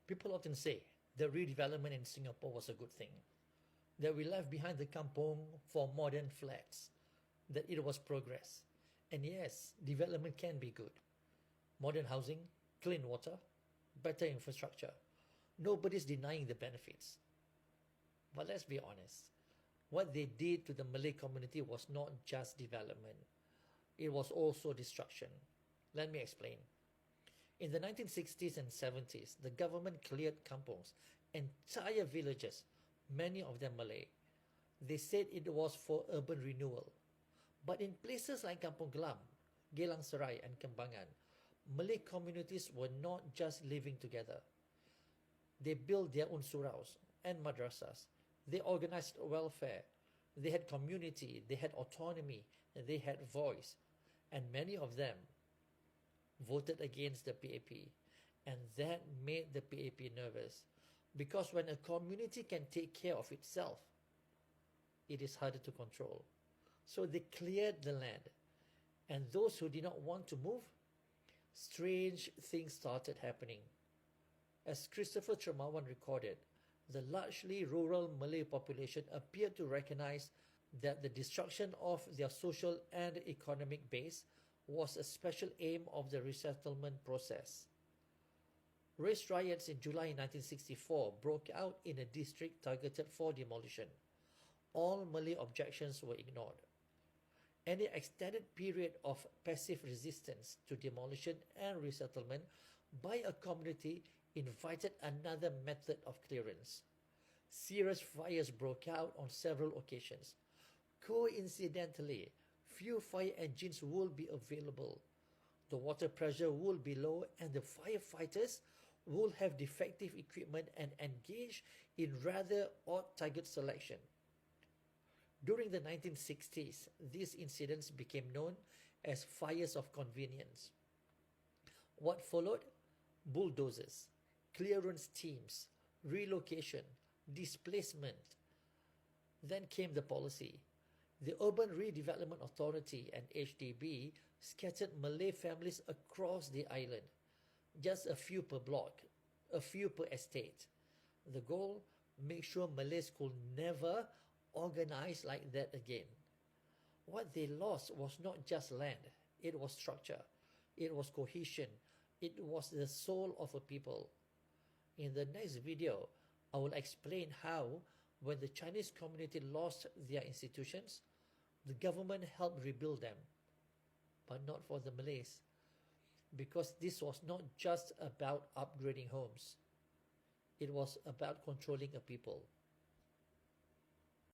People often say the redevelopment in Singapore was a good thing, that we left behind the kampung for modern flats, that it was progress. And yes, development can be good. Modern housing, clean water, better infrastructure. Nobody's denying the benefits. But let's be honest, what they did to the Malay community was not just development. It was also destruction. Let me explain. In the 1960s and 70s, the government cleared kampungs, entire villages, many of them Malay. They said it was for urban renewal. But in places like Kampung Glam, Geylang Serai and Kembangan, Malay communities were not just living together. They built their own suraus and madrasas. They organized welfare. They had community. They had autonomy. They had voice. And many of them voted against the PAP. And that made the PAP nervous. Because when a community can take care of itself, it is harder to control. So they cleared the land. And those who did not want to move, strange things started happening. As Christopher Tremewan recorded, the largely rural Malay population appeared to recognize that the destruction of their social and economic base was a special aim of the resettlement process. Race riots in July 1964 broke out in a district targeted for demolition. All Malay objections were ignored. Any extended period of passive resistance to demolition and resettlement by a community invited another method of clearance. Serious fires broke out on several occasions. Coincidentally, few fire engines will be available. The water pressure will be low and the firefighters will have defective equipment and engage in rather odd target selection. During the 1960s, these incidents became known as fires of convenience. What followed? Bulldozers, clearance teams, relocation, displacement. Then came the policy. The Urban Redevelopment Authority and HDB scattered Malay families across the island, just a few per block, a few per estate. The goal? Make sure Malays could never organize like that again. What they lost was not just land, it was structure, it was cohesion, it was the soul of a people. In the next video, I will explain how, when the Chinese community lost their institutions, the government helped rebuild them, but not for the Malays, because this was not just about upgrading homes. It was about controlling a people.